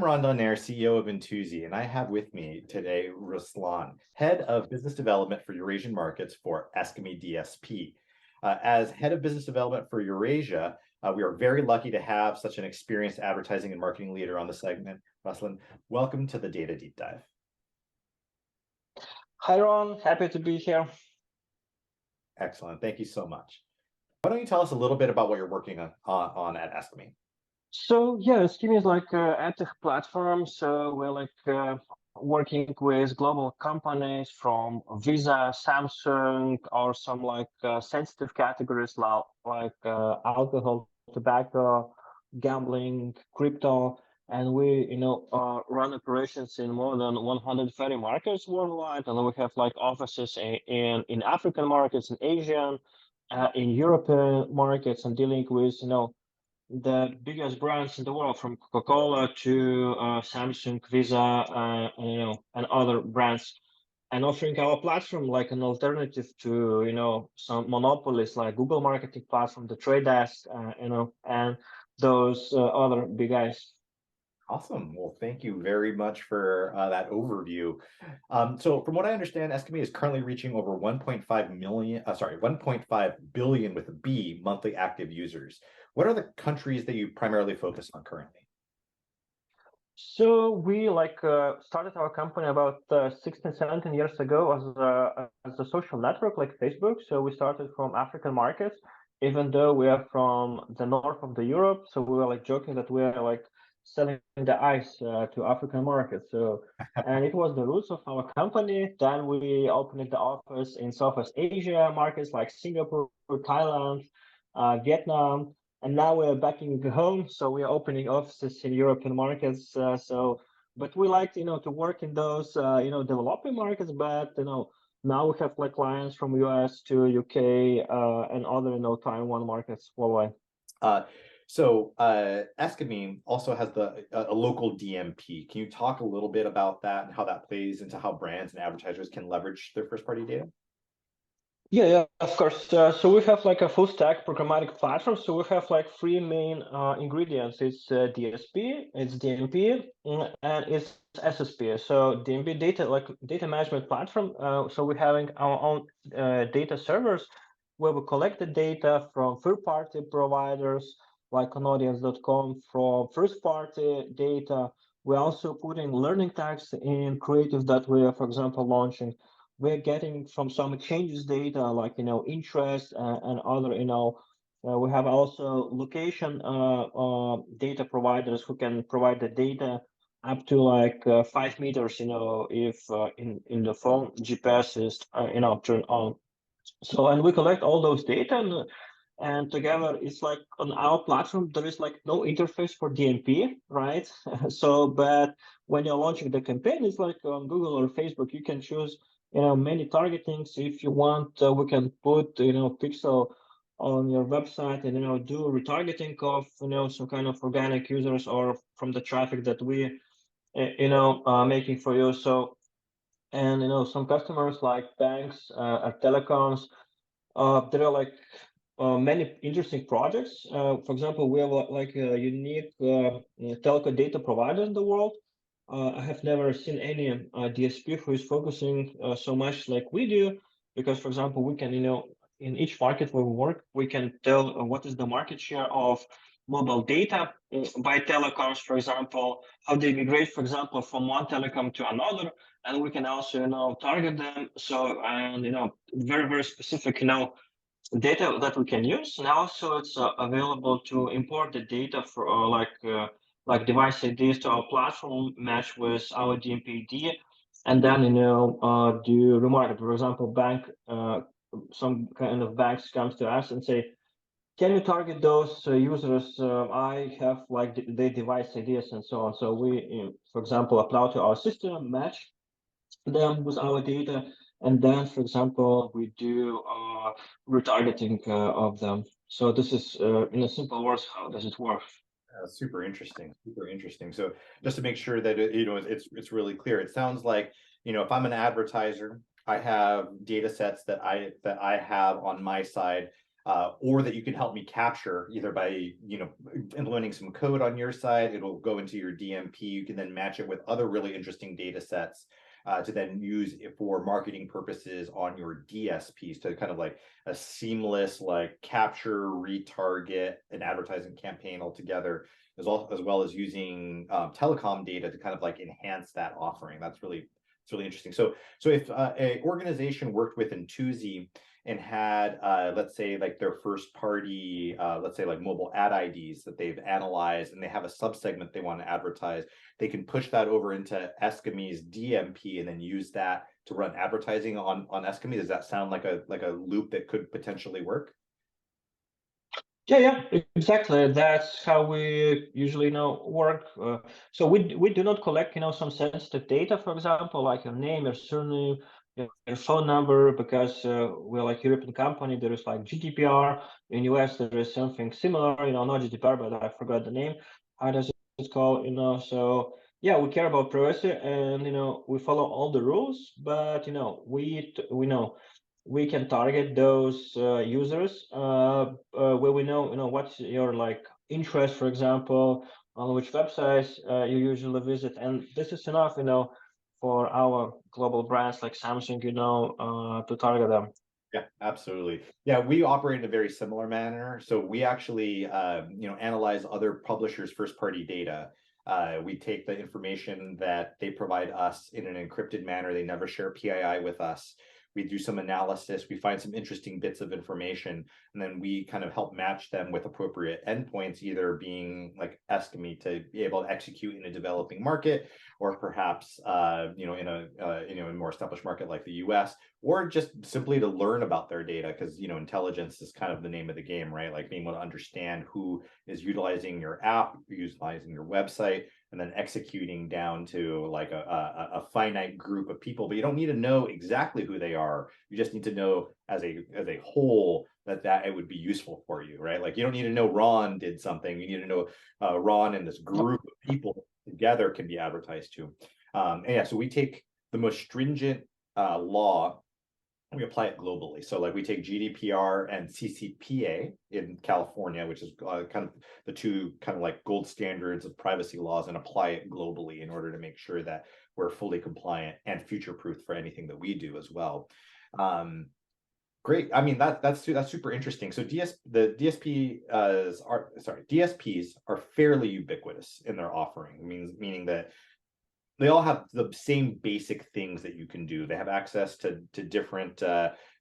Ron Donaire, CEO of Intuizi, and I have with me today Ruslan, Head of Business Development for Eurasian Markets for ESKIMI DSP. As Head of Business Development for Eurasia, we are very lucky to have such an experienced advertising and marketing leader on the segment. Ruslan, welcome to the Data Deep Dive. Hi, Ron. Happy to be here. Excellent. Thank you so much. Why don't you tell us a little bit about what you're working on at ESKIMI? So yeah, ESKIMI is like an ad tech platform. So we're working with global companies from Visa, Samsung, or some sensitive categories like alcohol, tobacco, gambling, crypto, and we run operations in more than 130 markets worldwide, and we have offices in African markets, in Asian, in European markets, and dealing with the biggest brands in the world, from Coca-Cola to Samsung, Visa, and other brands, and offering our platform like an alternative to some monopolies like Google Marketing Platform, the Trade Desk, and those other big guys. Awesome. Well, thank you very much for that overview. So from what I understand, ESKIMI is currently reaching over 1.5 billion with a B monthly active users. What are the countries that you primarily focus on currently? So we started our company about 16, 17 years ago as a social network like Facebook. So we started from African markets, even though we are from the north of the Europe. So we were joking that we are selling the ice to African markets. So, and it was the roots of our company. Then we opened the office in Southeast Asia markets like Singapore, Thailand, Vietnam, and now we're back in home. So we are opening offices in European markets. But we like to work in those developing markets. But now we have clients from US to UK and other Taiwan markets worldwide. So ESKIMI also has a local DMP. Can you talk a little bit about that and how that plays into how brands and advertisers can leverage their first-party data? Yeah, of course. So we have a full stack programmatic platform. So we have three main ingredients. It's DSP, it's DMP, and it's SSP. So DMP data management platform. So we're having our own data servers where we collect the data from third-party providers like on audience.com, from first-party data. We're also putting learning tags in creative that we are, for example, launching. We're getting from some exchanges data like interest and other we have also location data providers who can provide the data up to 5 meters if in the phone GPS is turned on. So, and we collect all those data and together it's on our platform there is no interface for DMP, right? So but when you're launching the campaign, it's like on Google or Facebook, you can choose many targetings. If you want, we can put pixel on your website and do retargeting of some kind of organic users or from the traffic that we making for you. So, and some customers like banks, telecoms, there are many interesting projects. For example, we have a unique telco data provider in the world. I have never seen any DSP who is focusing so much like we do, because, for example, we can, in each market where we work, we can tell what is the market share of mobile data by telecoms, for example, how they migrate, for example, from one telecom to another, and we can also, target them. So, and, very, very specific, data that we can use. And also it's available to import the data for like device IDs to our platform, match with our DMPD, and then do remarket. For example, some kind of banks comes to us and say, can you target those users? I have the device IDs and so on. So we, for example, upload to our system, match them with our data, and then, for example, we do retargeting of them. So this is, in simple words, how does it work? Super interesting. So just to make sure that it's really clear, it sounds like if I'm an advertiser, I have data sets that I have on my side. or that you can help me capture either by, implementing some code on your side. It'll go into your DMP. You can then match it with other really interesting data sets to then use it for marketing purposes on your DSPs to kind of like a seamless like capture, retarget an advertising campaign altogether, as well as using telecom data to kind of like enhance that offering. It's really interesting. So if an organization worked with Intuizi and had, let's say, like their first party, let's say like mobile ad IDs that they've analyzed, and they have a subsegment they want to advertise, they can push that over into ESKIMI's DMP and then use that to run advertising on ESKIMI. Does that sound like a loop that could potentially work? Yeah, exactly. That's how we usually work. So we do not collect some sensitive data, for example, like your name, your surname, your phone number, because we're like European company. There is like GDPR. In US there is something similar, not GDPR, but I forgot the name. How does it called? So yeah, we care about privacy, and we follow all the rules, but we know we can target those users where we know what's your like interest, for example, on which websites you usually visit, and this is enough for our global brands like Samsung to target them. Yeah, absolutely. Yeah, we operate in a very similar manner. So we actually, analyze other publishers' first-party data. We take the information that they provide us in an encrypted manner. They never share PII with us. We do some analysis. We find some interesting bits of information, and then we kind of help match them with appropriate endpoints, either being like ESKIMI to be able to execute in a developing market, or perhaps, in a more established market like the US, or just simply to learn about their data, because intelligence is kind of the name of the game, right? Like being able to understand who is utilizing your app, utilizing your website, and then executing down to like a finite group of people. But you don't need to know exactly who they are. You just need to know as a whole that it would be useful for you, right? Like you don't need to know Ron did something. You need to know Ron and this group of people together can be advertised to. And yeah, so we take the most stringent law, we apply it globally. So like we take GDPR and CCPA in California, which is kind of the two kind of like gold standards of privacy laws, and apply it globally in order to make sure that we're fully compliant and future-proof for anything that we do as well. Great. I mean, that's super interesting. So DSPs are fairly ubiquitous in their offering, meaning that they all have the same basic things that you can do. They have access to different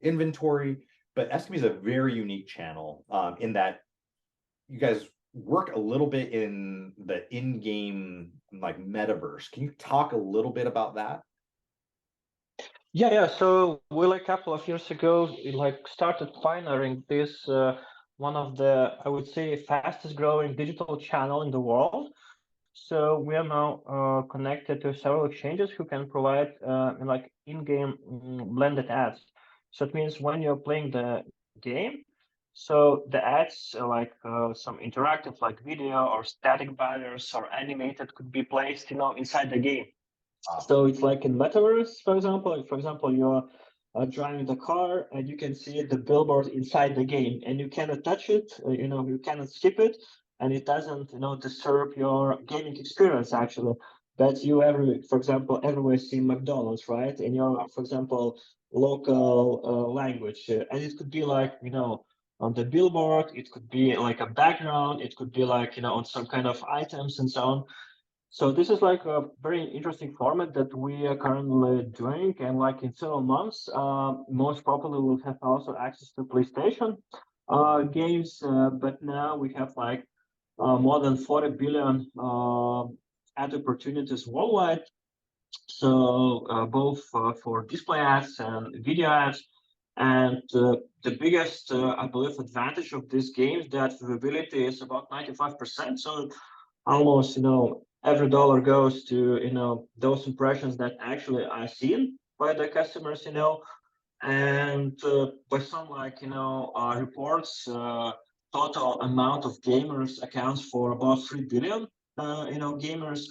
inventory, but ESKIMI is a very unique channel in that you guys work a little bit in the in-game like metaverse. Can you talk a little bit about that? Yeah. So we like a couple of years ago, we like started pioneering this one of the, I would say, fastest growing digital channel in the world. So we are now connected to several exchanges who can provide like in-game blended ads. So it means when you're playing the game, so the ads like some interactive like video or static banners or animated could be placed inside the game. So it's like in metaverse, for example. For example, you're driving the car and you can see the billboard inside the game, and you cannot touch it. You cannot skip it, and it doesn't disturb your gaming experience actually. But you for example, everywhere see McDonald's, right? In your, for example, local language, and it could be like on the billboard. It could be like a background. It could be like on some kind of items and so on. So this is like a very interesting format that we are currently doing, and like in several months, most probably we'll have also access to PlayStation games. But now we have like more than 40 billion ad opportunities worldwide. So both for display ads and video ads, and the biggest, I believe, advantage of this game is that viewability is about 95%. So almost every dollar goes to those impressions that actually are seen by the customers, and by some like reports, total amount of gamers accounts for about 3 billion gamers,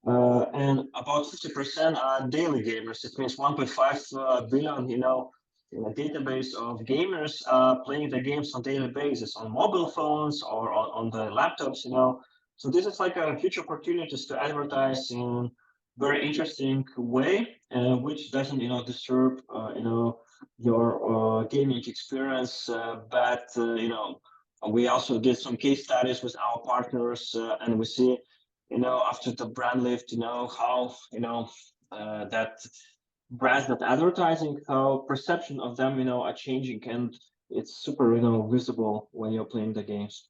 and about 50% are daily gamers. It means 1.5 billion database of gamers playing the games on daily basis on mobile phones or on the laptops, So this is like a huge opportunities to advertise in very interesting way, which doesn't, disturb, your gaming experience. But we also did some case studies with our partners, and we see, after the brand lift, how, that brands that advertising, how perception of them, are changing, and it's super, visible when you're playing the games.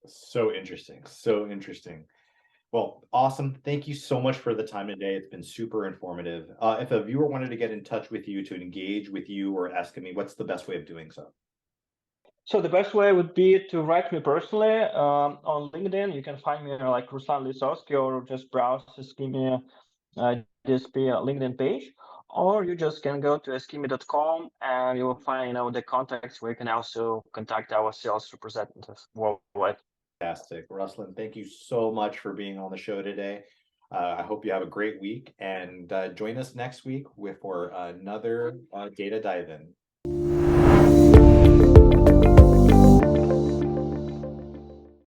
So interesting. So interesting. Well, awesome. Thank you so much for the time today. It's been super informative. If a viewer wanted to get in touch with you to engage with you or ESKIMI, what's the best way of doing so? So the best way would be to write me personally on LinkedIn. You can find me like Ruslan Lisovskij, or just browse ESKIMI DSP LinkedIn page, or you just can go to eskimi.com and you will find the contacts where you can also contact our sales representatives worldwide. Fantastic. Ruslan, thank you so much for being on the show today. I hope you have a great week, and join us next week for another data dive in.